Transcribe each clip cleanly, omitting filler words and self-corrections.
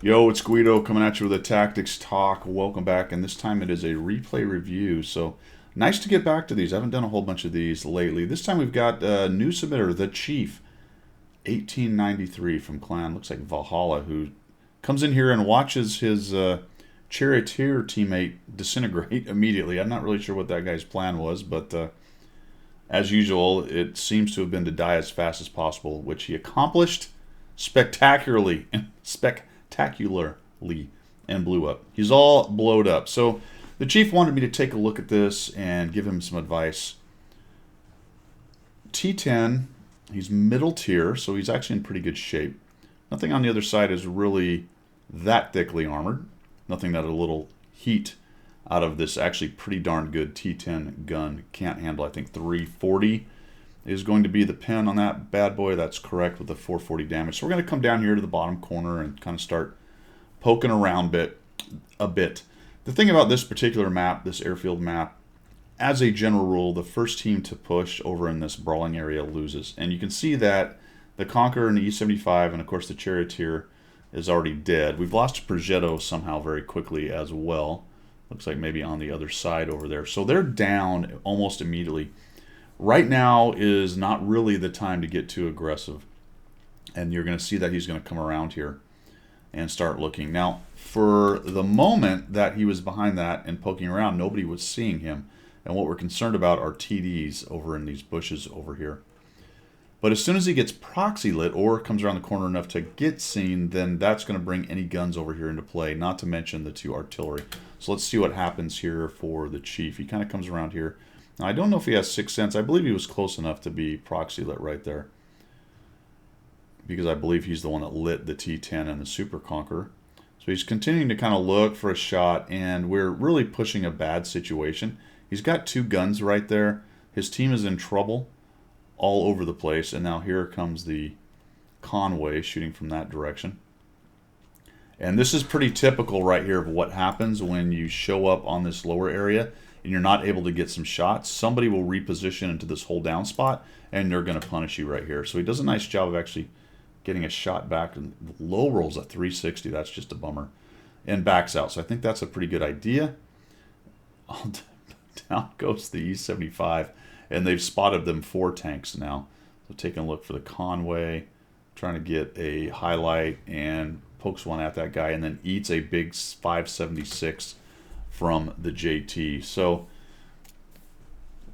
Yo, it's Guido coming at you with a tactics talk. Welcome back, and this time it is a replay review. So nice to get back to these. I haven't done a whole bunch of these lately. This time we've got a new submitter, TheChief, 1893 from Clan. Looks like Valhalla, who comes in here and watches his charioteer teammate disintegrate immediately. I'm not really sure what that guy's plan was, but as usual, it seems to have been to die as fast as possible, which he accomplished spectacularly. Spectacularly, and blew up. He's all blowed up. So the chief wanted me to take a look at this and give him some advice. T10, he's middle tier, so he's actually in pretty good shape. Nothing on the other side is really that thickly armored. Nothing that a little heat out of this actually pretty darn good T10 gun can't handle. I think 340 is going to be the pin on that bad boy. That's correct with the 440 damage. So we're going to come down here to the bottom corner and kind of start poking around a bit. The thing about this particular map, this airfield map, as a general rule, the first team to push over in this brawling area loses. And you can see that the Conqueror and the E75 and of course the Charioteer is already dead. We've lost Progetto somehow very quickly as well. Looks like maybe on the other side over there. So they're down almost immediately. Right now is not really the time to get too aggressive. And you're going to see that he's going to come around here and start looking. Now, for the moment that he was behind that and poking around, nobody was seeing him. And what we're concerned about are TDs over in these bushes over here. But as soon as he gets proxy lit or comes around the corner enough to get seen, then that's going to bring any guns over here into play, not to mention the two artillery. So let's see what happens here for the chief. He kind of comes around here. Now, I don't know if he has Sixth Sense. I believe he was close enough to be proxy lit right there, because I believe he's the one that lit the T10 and the Super Conqueror. So he's continuing to kind of look for a shot, and we're really pushing a bad situation. He's got two guns right there. His team is in trouble all over the place, and now here comes the Conway shooting from that direction. And this is pretty typical right here of what happens when you show up on this lower area and you're not able to get some shots. Somebody will reposition into this hold down spot, and they're going to punish you right here. So he does a nice job of actually getting a shot back, and low rolls at 360. That's just a bummer, and backs out. So I think that's a pretty good idea. Down goes the E75, and they've spotted them 4 tanks now. So taking a look for the Conway, trying to get a highlight, and pokes one at that guy, and then eats a big 576 from the JT. So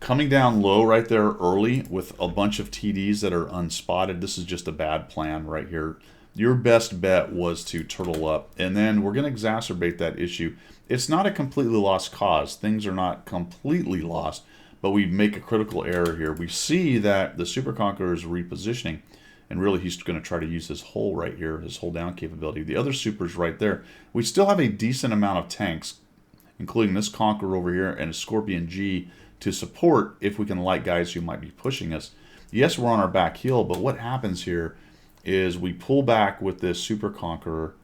coming down low right there early with a bunch of TDs that are unspotted, this is just a bad plan right here. Your best bet was to turtle up, and then we're going to exacerbate that issue. It's not a completely lost cause. Things are not completely lost, but we make a critical error here. We see that the Super Conqueror is repositioning, and really he's going to try to use his hole right here, his hold down capability. The other Super's right there. We still have a decent amount of tanks, including this Conqueror over here and a Scorpion G, to support if we can light guys who might be pushing us. Yes, we're on our back heel, but what happens here is we pull back with this Super Conqueror,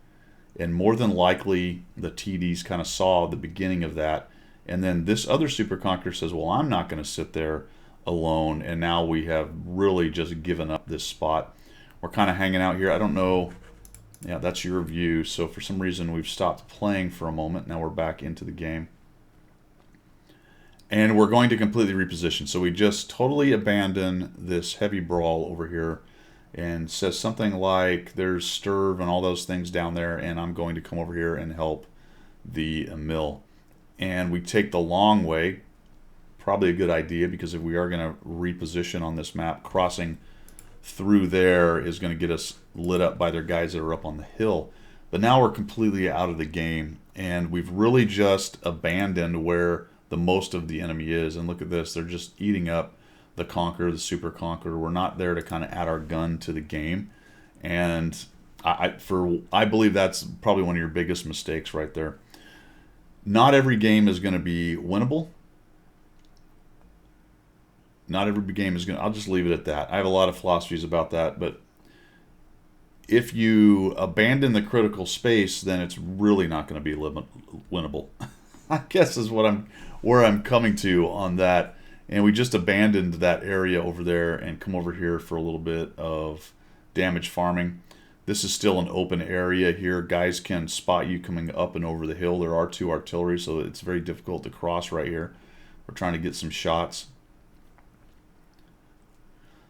and more than likely the TDs kind of saw the beginning of that, and then this other Super Conqueror says, well, I'm not going to sit there alone, and now we have really just given up this spot. We're kind of hanging out here. I don't know. Yeah, that's your view. So for some reason we've stopped playing for a moment. Now we're back into the game. And we're going to completely reposition. So we just totally abandon this heavy brawl over here, and says something like there's Sturv and all those things down there, and I'm going to come over here and help the mill. And we take the long way. Probably a good idea, because if we are going to reposition on this map, crossing through there is going to get us lit up by their guys that are up on the hill. But now we're completely out of the game, and we've really just abandoned where the most of the enemy is. And look at this, they're just eating up the Conqueror, the Super Conqueror. We're not there to kind of add our gun to the game, and I believe that's probably one of your biggest mistakes right there. Not every game is going to be winnable. Not every game is going to... I'll just leave it at that. I have a lot of philosophies about that, but if you abandon the critical space, then it's really not going to be winnable. I guess is where I'm coming to on that. And we just abandoned that area over there and come over here for a little bit of damage farming. This is still an open area here. Guys can spot you coming up and over the hill. There are 2 artillery, so it's very difficult to cross right here. We're trying to get some shots.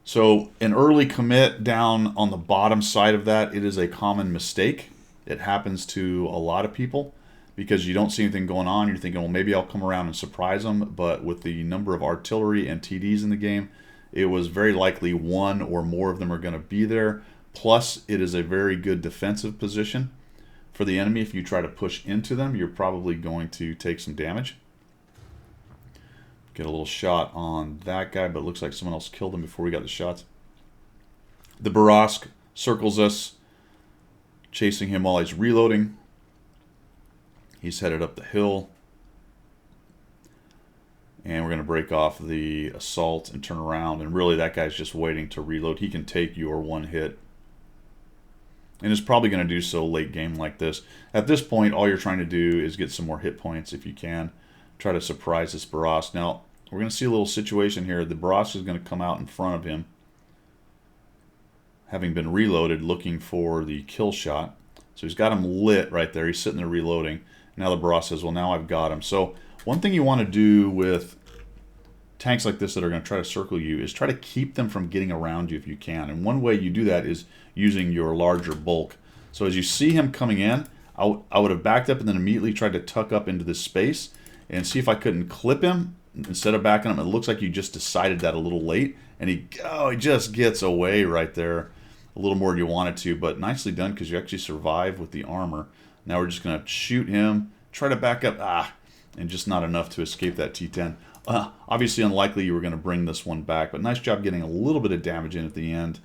So an early commit down on the bottom side of that, it is a common mistake. It happens to a lot of people because you don't see anything going on. You're thinking, well, maybe I'll come around and surprise them. But with the number of artillery and TDs in the game, it was very likely 1 or more of them are going to be there. Plus, it is a very good defensive position for the enemy. If you try to push into them, you're probably going to take some damage. Get a little shot on that guy, but it looks like someone else killed him before we got the shots. The Barask circles us, chasing him while he's reloading. He's headed up the hill. And we're going to break off the assault and turn around. And really, that guy's just waiting to reload. He can take your 1 hit. And is probably going to do so late game like this. At this point, all you're trying to do is get some more hit points if you can. Try to surprise this Barask. Now, we're going to see a little situation here. The Barask is going to come out in front of him, having been reloaded, looking for the kill shot. So he's got him lit right there. He's sitting there reloading. Now the Barask says, well, now I've got him. So one thing you want to do with tanks like this that are going to try to circle you is try to keep them from getting around you if you can. And one way you do that is using your larger bulk. So as you see him coming in, I would have backed up and then immediately tried to tuck up into this space and see if I couldn't clip him instead of backing him. It looks like you just decided that a little late, and he just gets away right there a little more than you wanted to, but nicely done because you actually survive with the armor. Now we're just going to shoot him, try to back up, and just not enough to escape that T10. Obviously unlikely you were going to bring this one back, but nice job getting a little bit of damage in at the end.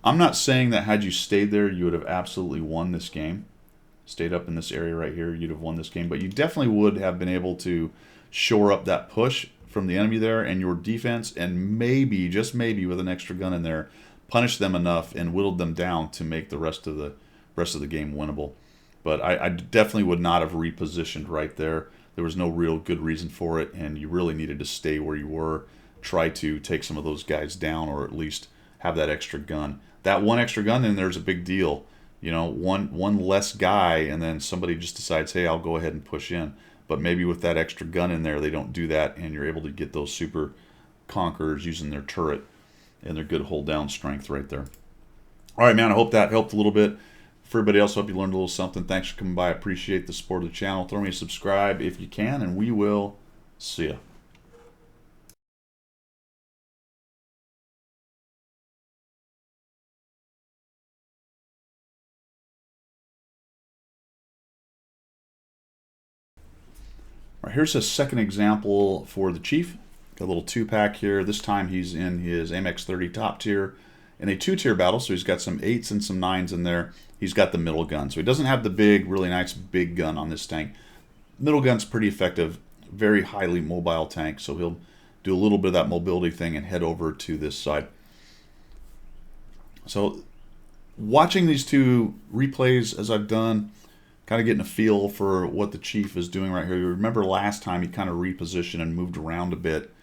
I'm not saying that had you stayed there, you would have absolutely won this game. Stayed up in this area right here, you'd have won this game. But you definitely would have been able to shore up that push from the enemy there and your defense, and maybe, just maybe, with an extra gun in there, punish them enough and whittled them down to make the rest of the game winnable. But I definitely would not have repositioned right there. There was no real good reason for it, and you really needed to stay where you were. Try to take some of those guys down, or at least have that extra gun. That one extra gun in there's a big deal. You know, one less guy, and then somebody just decides, hey, I'll go ahead and push in. But maybe with that extra gun in there, they don't do that, and you're able to get those super conquerors using their turret and their good hold down strength right there. All right, man, I hope that helped a little bit. For everybody else, I hope you learned a little something. Thanks for coming by. I appreciate the support of the channel. Throw me a subscribe if you can, and we will see ya. All right, here's a second example for the Chief. Got a little 2-pack here. This time he's in his Amex 30 top tier in a 2-tier battle, so he's got some 8s and some 9s in there. He's got the middle gun, so he doesn't have the big, really nice big gun on this tank. Middle gun's pretty effective, very highly mobile tank, so he'll do a little bit of that mobility thing and head over to this side. So watching these two replays as I've done, kind of getting a feel for what the Chief is doing right here. You remember last time he kind of repositioned and moved around a bit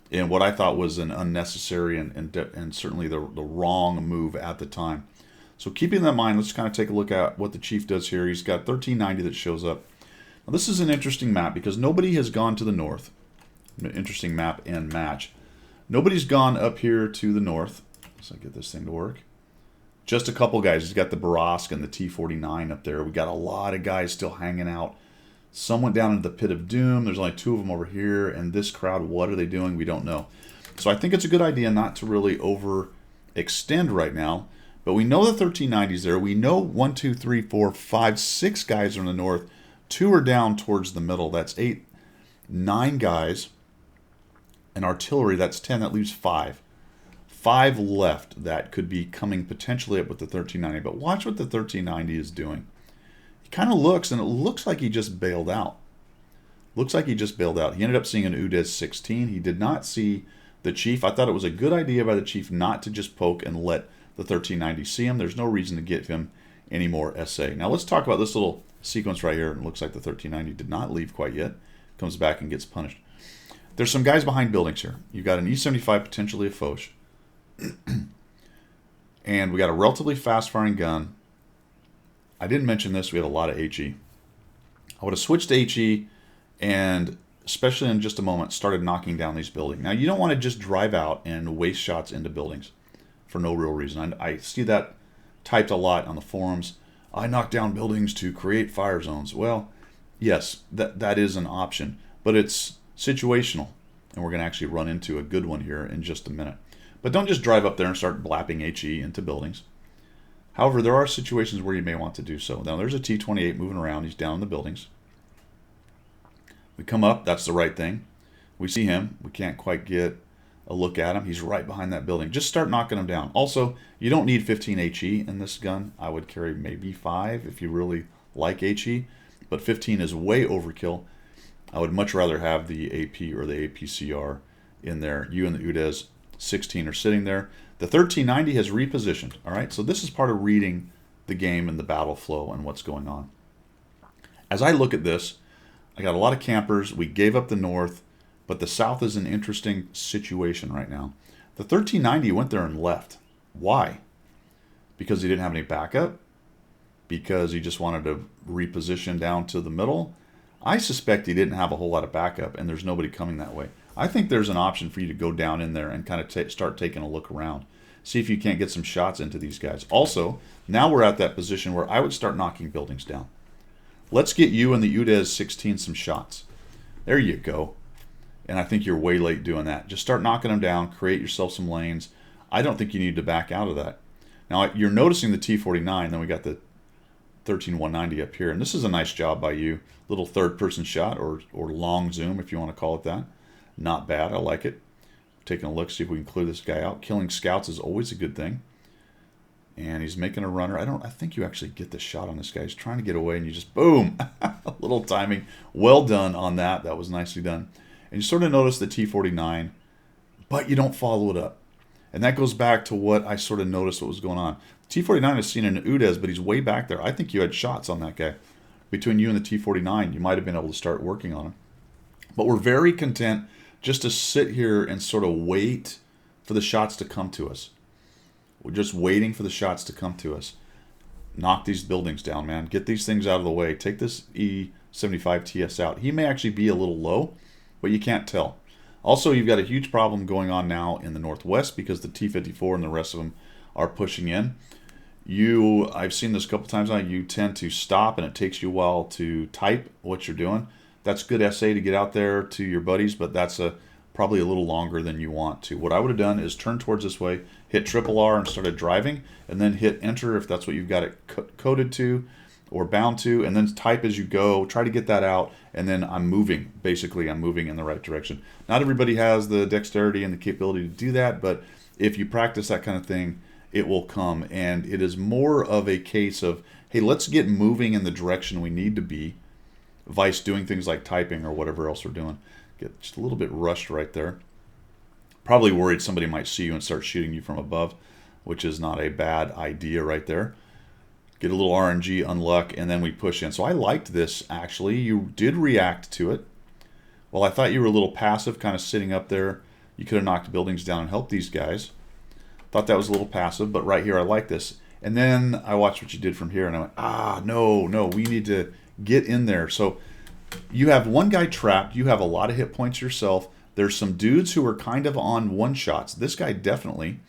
in what I thought was an unnecessary and certainly the wrong move at the time. So keeping that in mind, let's kind of take a look at what the Chief does here. He's got 1390 that shows up. Now this is an interesting map because nobody has gone to the north. An interesting map and match. Nobody's gone up here to the north. So I get this thing to work. Just a couple guys. He's got the Barask and the T49 up there. We got a lot of guys still hanging out. Some went down into the Pit of Doom. There's only 2 of them over here. And this crowd, what are they doing? We don't know. So I think it's a good idea not to really overextend right now. But we know the 1390's there. We know 1, 2, 3, 4, 5, 6 guys are in the north. 2 are down towards the middle. That's 8, 9 guys. And artillery, that's 10. That leaves 5. 5 left that could be coming potentially up with the 1390. But watch what the 1390 is doing. He kind of looks, and it looks like he just bailed out. Looks like he just bailed out. He ended up seeing an UDES 16. He did not see the Chief. I thought it was a good idea by the Chief not to just poke and let the 1390 see him. There's no reason to give him any more SA. Now let's talk about this little sequence right here. It looks like the 1390 did not leave quite yet. Comes back and gets punished. There's some guys behind buildings here. You've got an E75, potentially a Foch. And we got a relatively fast-firing gun. I didn't mention this. We had a lot of HE. I would have switched to HE and, especially in just a moment, started knocking down these buildings. Now, you don't want to just drive out and waste shots into buildings for no real reason. I see that typed a lot on the forums. I knock down buildings to create fire zones. Well, yes, that is an option, but it's situational, and we're going to actually run into a good one here in just a minute. But don't just drive up there and start blapping HE into buildings. However, there are situations where you may want to do so. Now, there's a T-28 moving around. He's down in the buildings. We come up. That's the right thing. We see him. We can't quite get a look at him. He's right behind that building. Just start knocking him down. Also, you don't need 15 HE in this gun. I would carry maybe 5 if you really like HE, but 15 is way overkill. I would much rather have the AP or the APCR in there. You and the UDES 16 are sitting there. The 1390 has repositioned. All right, so this is part of reading the game and the battle flow and what's going on. As I look at this, I got a lot of campers. We gave up the north, but the south is an interesting situation right now. The 1390 went there and left. Why? Because he didn't have any backup? Because he just wanted to reposition down to the middle? I suspect he didn't have a whole lot of backup, and there's nobody coming that way. I think there's an option for you to go down in there and kind of start taking a look around. See if you can't get some shots into these guys. Also, now we're at that position where I would start knocking buildings down. Let's get you and the UDES 16 some shots. There you go. And I think you're way late doing that. Just start knocking them down, create yourself some lanes. I don't think you need to back out of that. Now, you're noticing the T-49, then we got the 13190 up here. And this is a nice job by you. Little third-person shot or long zoom, if you want to call it that. Not bad. I like it. Taking a look, see if we can clear this guy out. Killing scouts is always a good thing. And he's making a runner. I think you actually get the shot on this guy. He's trying to get away, and you just, boom! A little timing. Well done on that. That was nicely done. And you sort of notice the T-49, but you don't follow it up. And that goes back to what I sort of noticed what was going on. T-49 is seen in UDES, but he's way back there. I think you had shots on that guy. Between you and the T-49, you might have been able to start working on him. But we're very content just to sit here and sort of wait for the shots to come to us. We're just waiting for the shots to come to us. Knock these buildings down, man. Get these things out of the way. Take this E75 TS out. He may actually be a little low, but you can't tell. Also, you've got a huge problem going on now in the northwest because the T-54 and the rest of them are pushing in. I've seen this a couple times now, you tend to stop and it takes you a while to type what you're doing. That's good SA to get out there to your buddies, but that's probably a little longer than you want to. What I would have done is turn towards this way, hit triple R and started driving, and then hit enter if that's what you've got it coded to or bound to, and then type as you go, try to get that out, and then I'm moving. Basically, I'm moving in the right direction. Not everybody has the dexterity and the capability to do that, but if you practice that kind of thing, it will come. And it is more of a case of, hey, let's get moving in the direction we need to be, vice doing things like typing or whatever else we're doing. Get just a little bit rushed right there. Probably worried somebody might see you and start shooting you from above, which is not a bad idea right there. Get a little RNG, unluck, and then we push in. So I liked this, actually. You did react to it. Well, I thought you were a little passive, kind of sitting up there. You could have knocked buildings down and helped these guys. Thought that was a little passive, but right here I like this. And then I watched what you did from here, and I went, no, we need to get in there. So you have one guy trapped. You have a lot of hit points yourself. There's some dudes who are kind of on one-shots. This guy definitely.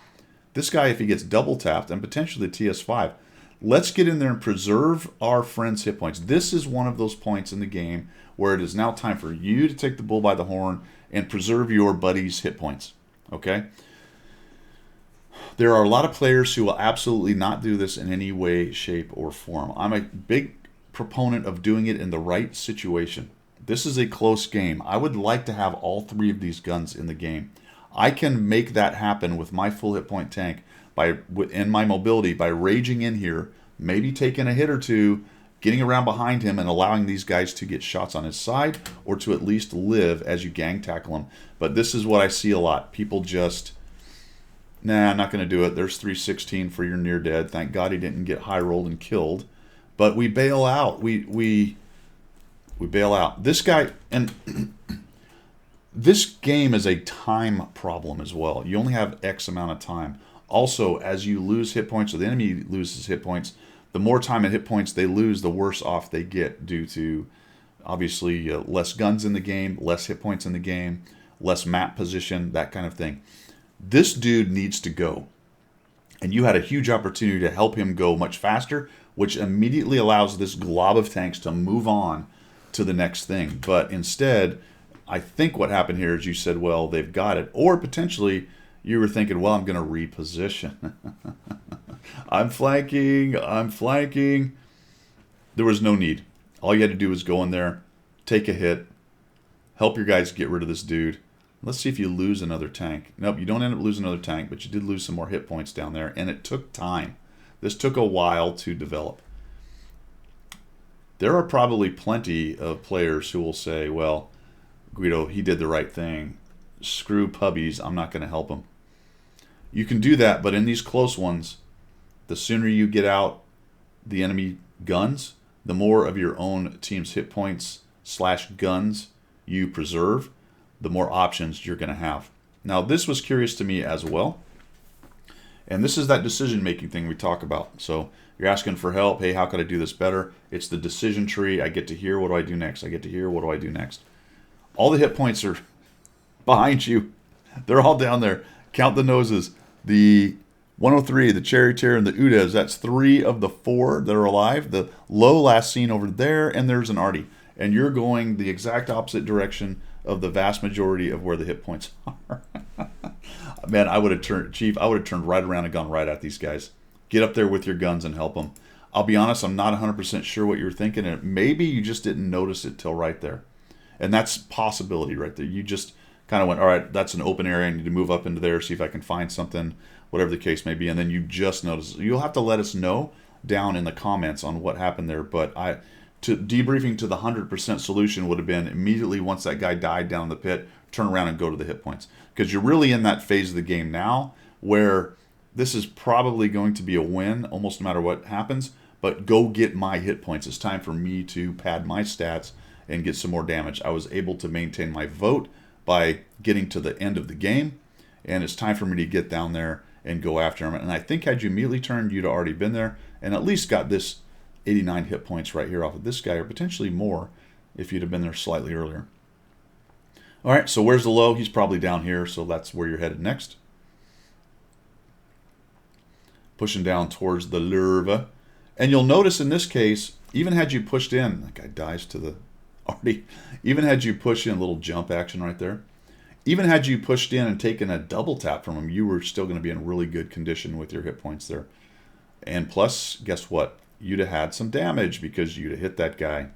This guy, if he gets double-tapped, and potentially TS5, let's get in there and preserve our friend's hit points. This is one of those points in the game where it is now time for you to take the bull by the horn and preserve your buddy's hit points. Okay? There are a lot of players who will absolutely not do this in any way, shape, or form. I'm a big proponent of doing it in the right situation. This is a close game. I would like to have all three of these guns in the game. I can make that happen with my full hit point tank in my mobility by raging in here, maybe taking a hit or two, getting around behind him and allowing these guys to get shots on his side or to at least live as you gang tackle them. But this is what I see a lot. People just, nah, I'm not going to do it. There's 316 for your near dead. Thank God he didn't get high rolled and killed. But we bail out. We bail out. This guy, and this game is a time problem as well. You only have X amount of time. Also, as you lose hit points or the enemy loses hit points, the more time and hit points they lose, the worse off they get due to, obviously, less guns in the game, less hit points in the game, less map position, that kind of thing. This dude needs to go. And you had a huge opportunity to help him go much faster, which immediately allows this glob of tanks to move on to the next thing. But instead, I think what happened here is you said, well, they've got it. Or potentially you were thinking, well, I'm going to reposition. I'm flanking. There was no need. All you had to do was go in there, take a hit, help your guys get rid of this dude. Let's see if you lose another tank. Nope, you don't end up losing another tank, but you did lose some more hit points down there, and it took time. This took a while to develop. There are probably plenty of players who will say, well, Guido, he did the right thing. Screw puppies, I'm not going to help him. You can do that, but in these close ones, the sooner you get out the enemy guns, the more of your own team's hit points / guns you preserve, the more options you're going to have. Now, this was curious to me as well. And this is that decision-making thing we talk about. So you're asking for help. Hey, how could I do this better? It's the decision tree. I get to hear, what do I do next? I get to hear, what do I do next? All the hit points are behind you. They're all down there. Count the noses. The 103, the Charioteer, and the Udes. That's 3 of the 4 that are alive. The low last seen over there, and there's an Artie. And you're going the exact opposite direction of the vast majority of where the hit points are. Man, I would have turned, Chief, I would have turned right around and gone right at these guys. Get up there with your guns and help them. I'll be honest, I'm not 100% sure what you were thinking, and maybe you just didn't notice it till right there. And that's possibility right there. You just kind of went, all right, that's an open area. I need to move up into there, see if I can find something, whatever the case may be. And then you just notice. You'll have to let us know down in the comments on what happened there. But debriefing to the 100% solution would have been immediately once that guy died down in the pit, turn around and go to the hit points. Because you're really in that phase of the game now where this is probably going to be a win almost no matter what happens. But go get my hit points. It's time for me to pad my stats and get some more damage. I was able to maintain my vote by getting to the end of the game. And it's time for me to get down there and go after him. And I think had you immediately turned, you'd have already been there and at least got this 89 hit points right here off of this guy, or potentially more if you'd have been there slightly earlier. All right, so where's the low? He's probably down here, so that's where you're headed next. Pushing down towards the Lurva. And you'll notice in this case, even had you pushed in, that guy dies to the Artie, even had you pushed in, a little jump action right there, even had you pushed in and taken a double tap from him, you were still going to be in really good condition with your hit points there. And plus, guess what? You'd have had some damage because you'd have hit that guy,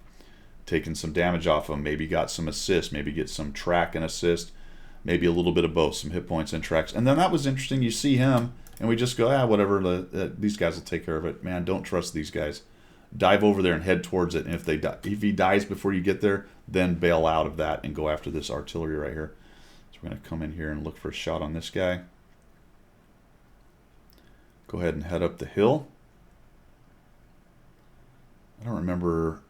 taken some damage off him, maybe got some assist, maybe get some track and assist, maybe a little bit of both, some hit points and tracks. And then that was interesting. You see him, and we just go, whatever, these guys will take care of it. Man, don't trust these guys. Dive over there and head towards it. And if he dies before you get there, then bail out of that and go after this artillery right here. So we're going to come in here and look for a shot on this guy. Go ahead and head up the hill. I don't remember.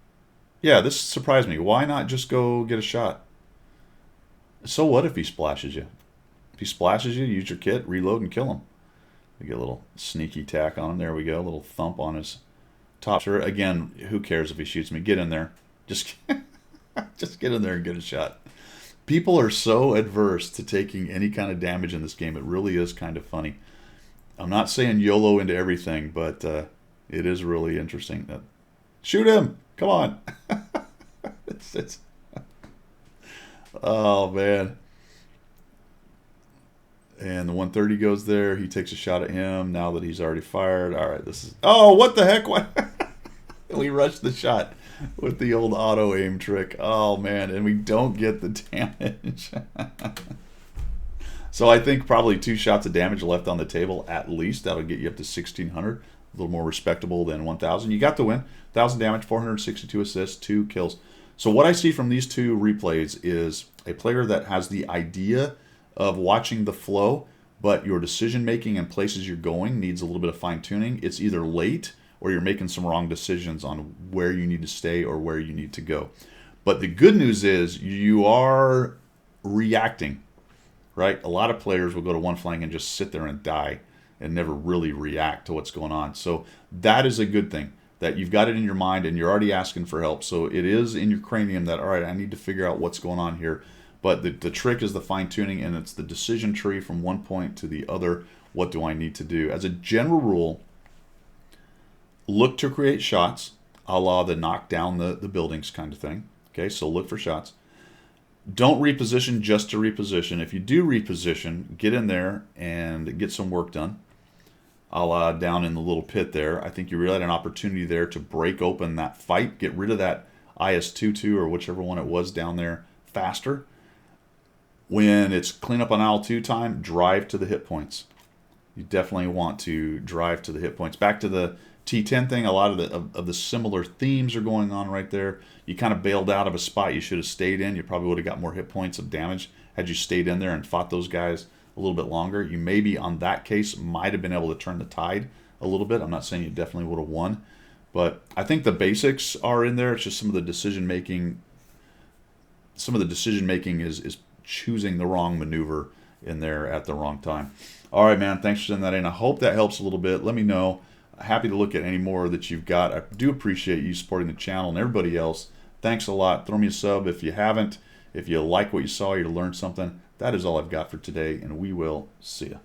Yeah, this surprised me. Why not just go get a shot? So what if he splashes you? If he splashes you, use your kit, reload, and kill him. We get a little sneaky tack on him. There we go. A little thump on his top shirt. Again, who cares if he shoots me? Get in there. Just get in there and get a shot. People are so adverse to taking any kind of damage in this game. It really is kind of funny. I'm not saying YOLO into everything, but it is really interesting. Shoot him! Come on! Oh, man. And the 130 goes there. He takes a shot at him now that he's already fired. All right, this is... Oh, what the heck? We rushed the shot with the old auto-aim trick. Oh, man. And we don't get the damage. So I think probably 2 shots of damage left on the table at least. That'll get you up to 1,600. A little more respectable than 1,000. You got the win. 1,000 damage, 462 assists, 2 kills. So what I see from these 2 replays is a player that has the idea of watching the flow, but your decision-making and places you're going needs a little bit of fine-tuning. It's either late or you're making some wrong decisions on where you need to stay or where you need to go. But the good news is you are reacting, right? A lot of players will go to one flank and just sit there and die and never really react to what's going on. So that is a good thing, that you've got it in your mind and you're already asking for help. So it is in your cranium that, all right, I need to figure out what's going on here. But the trick is the fine tuning, and it's the decision tree from one point to the other. What do I need to do? As a general rule, look to create shots, a la the knock down the buildings kind of thing. Okay, so look for shots. Don't reposition just to reposition. If you do reposition, get in there and get some work done, a la down in the little pit there. I think you really had an opportunity there to break open that fight, get rid of that IS-22 or whichever one it was down there faster. When it's clean up on aisle 2 time, drive to the hit points. You definitely want to drive to the hit points. Back to the T10 thing, a lot of the similar themes are going on right there. You kind of bailed out of a spot you should have stayed in. You probably would have got more hit points of damage had you stayed in there and fought those guys a little bit longer. You maybe on that case might have been able to turn the tide a little bit. I'm not saying you definitely would have won, but I think the basics are in there. It's just some of the decision making. Some of the decision making is choosing the wrong maneuver in there at the wrong time. All right, man. Thanks for sending that in. I hope that helps a little bit. Let me know. Happy to look at any more that you've got. I do appreciate you supporting the channel and everybody else. Thanks a lot. Throw me a sub if you haven't. If you like what you saw, you learned something. That is all I've got for today, and we will see you.